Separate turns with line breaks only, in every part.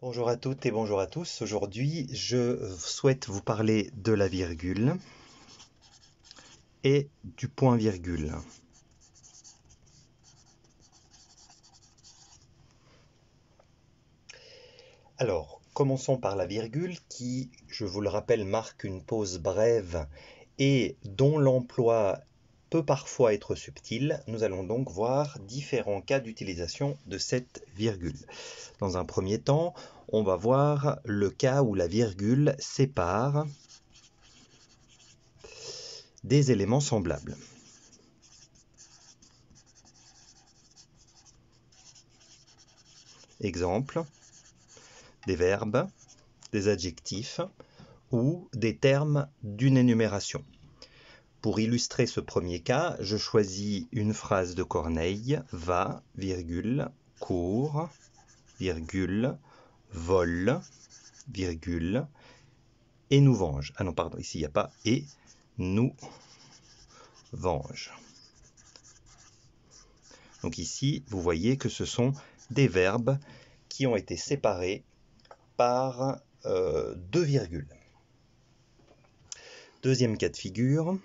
Bonjour à toutes et bonjour à tous. Aujourd'hui, je souhaite vous parler de la virgule et du point-virgule. Alors, commençons par la virgule qui, je vous le rappelle, marque une pause brève et dont l'emploi peut parfois être subtil. Nous allons donc voir différents cas d'utilisation de cette virgule. Dans un premier temps, on va voir le cas où la virgule sépare des éléments semblables. Exemple, des verbes, des adjectifs ou des termes d'une énumération. Pour illustrer ce premier cas, je choisis une phrase de Corneille, va, virgule, court, virgule, vole, virgule, et nous venge. Ah non, pardon, ici il n'y a pas et nous venge. Donc ici, vous voyez que ce sont des verbes qui ont été séparés par deux virgules. Deuxième cas de figure,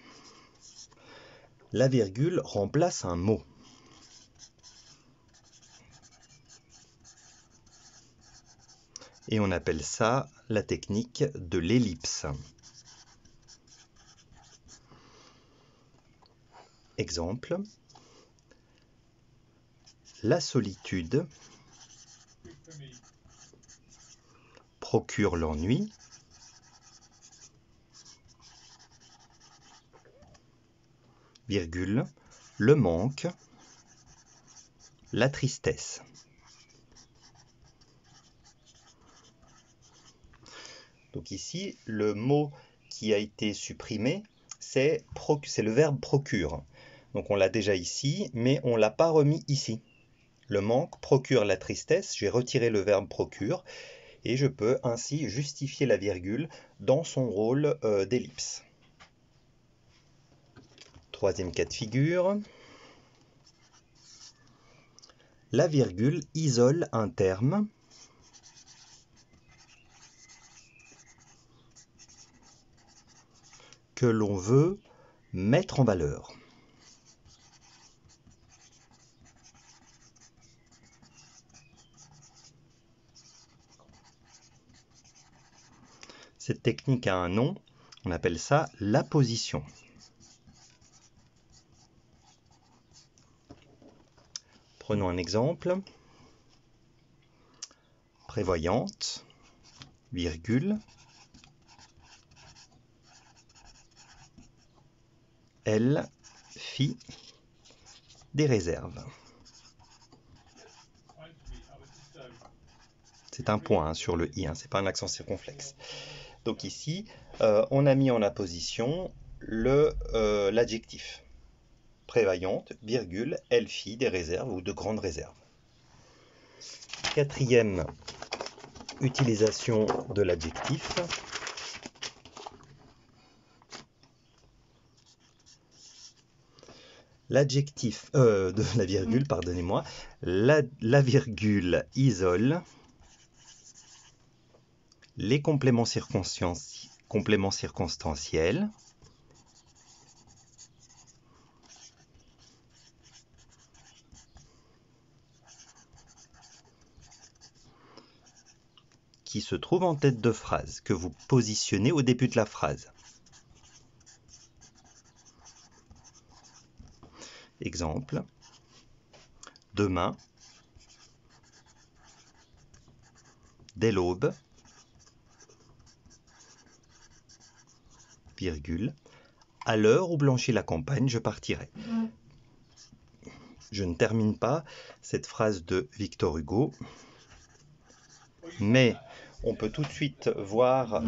la virgule remplace un mot. Et on appelle ça la technique de l'ellipse. Exemple, la solitude procure l'ennui, virgule, le manque, la tristesse. Donc ici, le mot qui a été supprimé, c'est le verbe procure. Donc on l'a déjà ici, mais on ne l'a pas remis ici. Le manque procure la tristesse, j'ai retiré le verbe procure, et je peux ainsi justifier la virgule dans son rôle d'ellipse. Troisième cas de figure, la virgule isole un terme que l'on veut mettre en valeur. Cette technique a un nom, on appelle ça l'apposition. Prenons un exemple. Prévoyante, virgule, elle fit des réserves. C'est un point sur le i, c'est pas un accent circonflexe. Donc ici, on a mis en apposition l'adjectif. Prévoyante, virgule, elle fit des réserves ou de grandes réserves. Quatrième utilisation de l'adjectif. L'adjectif de la virgule, pardonnez-moi, la virgule isole les compléments circonstanciels qui se trouvent en tête de phrase, que vous positionnez au début de la phrase. Exemple, demain, dès l'aube, virgule, à l'heure où blanchit la campagne, je partirai. Je ne termine pas cette phrase de Victor Hugo, mais on peut tout de suite voir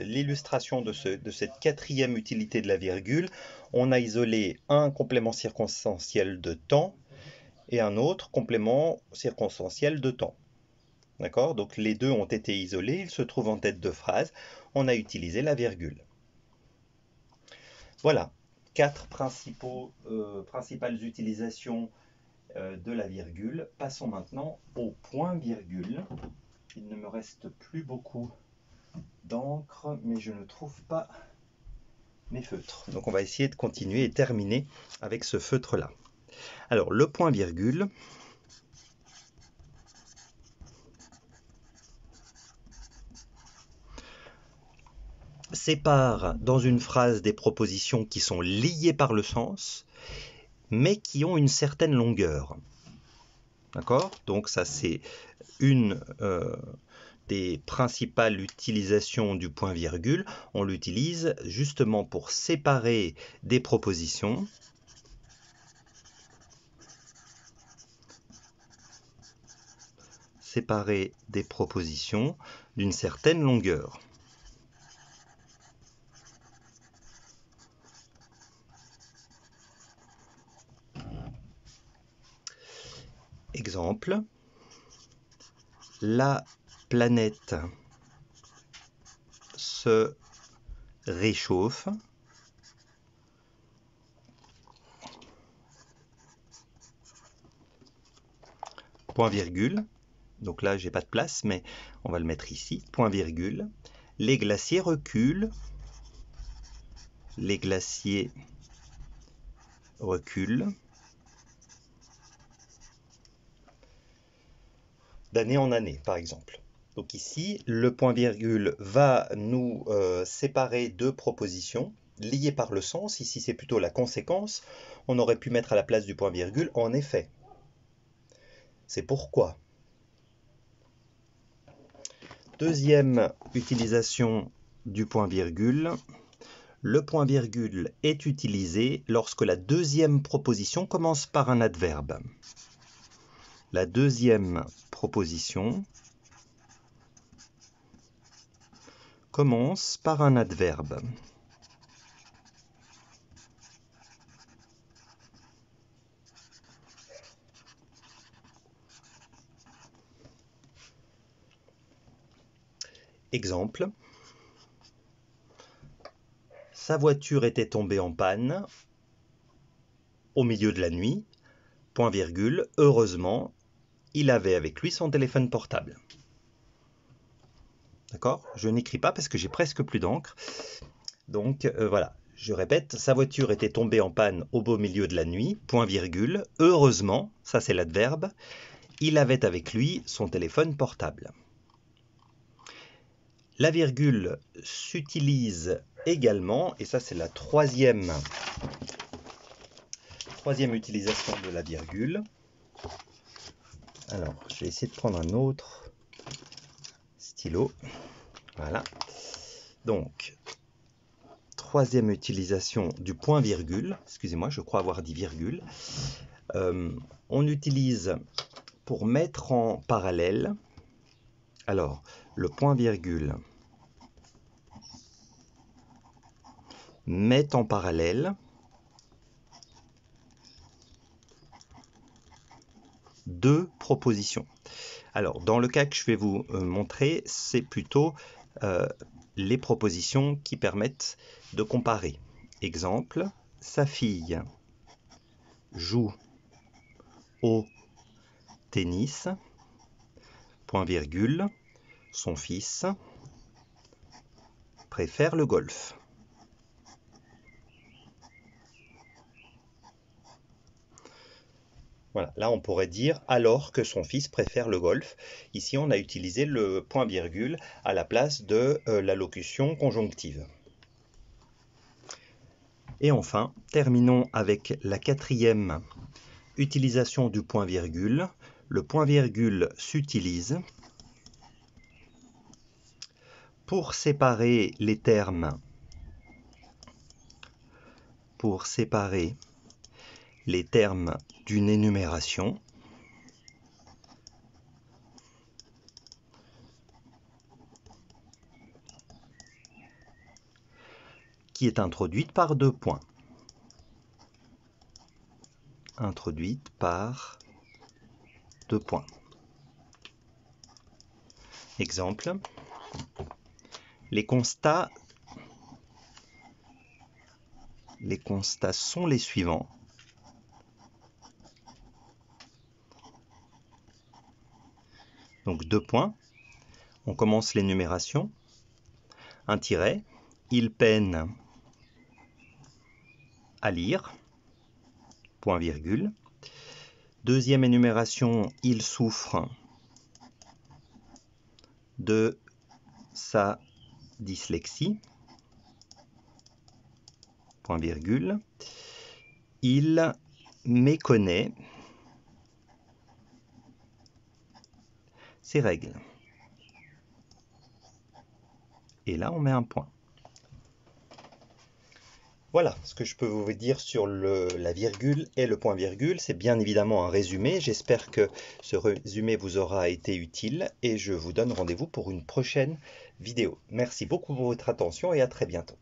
l'illustration de cette quatrième utilité de la virgule. On a isolé un complément circonstanciel de temps et un autre complément circonstanciel de temps. D'accord? Donc les deux ont été isolés, ils se trouvent en tête de phrase. On a utilisé la virgule. Voilà, quatre principales utilisations de la virgule. Passons maintenant au point-virgule. Il ne me me reste plus beaucoup d'encre, mais je ne trouve pas mes feutres. Donc on va essayer de continuer et terminer avec ce feutre-là. Alors le point-virgule, sépare dans une phrase des propositions qui sont liées par le sens, mais qui ont une certaine longueur. D'accord? Donc ça c'est une des principales utilisations du point-virgule. On l'utilise justement pour séparer des propositions. Séparer des propositions d'une certaine longueur. Exemple, la planète se réchauffe point virgule, donc là j'ai pas de place mais on va le mettre ici, point virgule, les glaciers reculent, les glaciers reculent d'année en année par exemple. Donc ici, le point-virgule va nous séparer deux propositions liées par le sens. Ici, c'est plutôt la conséquence. On aurait pu mettre à la place du point-virgule en effet. C'est pourquoi. Deuxième utilisation du point-virgule. Le point-virgule est utilisé lorsque la deuxième proposition commence par un adverbe. La deuxième proposition commence par un adverbe. Exemple, sa voiture était tombée en panne au milieu de la nuit, point virgule, heureusement, il avait avec lui son téléphone portable. D'accord? Je n'écris pas parce que j'ai presque plus d'encre. Donc voilà, je répète, sa voiture était tombée en panne au beau milieu de la nuit, point virgule, heureusement, ça c'est l'adverbe, il avait avec lui son téléphone portable. La virgule s'utilise également, et ça c'est la troisième utilisation de la virgule. Alors, je vais essayer de prendre un autre stylo. Voilà. Donc, troisième utilisation du point-virgule. Excusez-moi, je crois avoir dit virgule. On utilise pour mettre en parallèle. Alors, le point-virgule met en parallèle deux propositions. Alors, dans le cas que je vais vous montrer, c'est plutôt les propositions qui permettent de comparer. Exemple, sa fille joue au tennis, point virgule, son fils préfère le golf. Voilà, là on pourrait dire alors que son fils préfère le golf. Ici on a utilisé le point virgule à la place de la locution conjonctive. Et enfin, terminons avec la quatrième utilisation du point virgule. Le point virgule s'utilise pour séparer les termes d'une énumération qui est introduite par deux points. Introduite par deux points. Exemple, les constats sont les suivants. Donc deux points. On commence l'énumération. Un tiret. Il peine à lire. Point virgule. Deuxième énumération, il souffre de sa dyslexie. Point virgule. Il méconnaît ses règles. Et là, on met un point. Voilà ce que je peux vous dire sur la virgule et le point virgule. C'est bien évidemment un résumé. J'espère que ce résumé vous aura été utile et je vous donne rendez-vous pour une prochaine vidéo. Merci beaucoup pour votre attention et à très bientôt.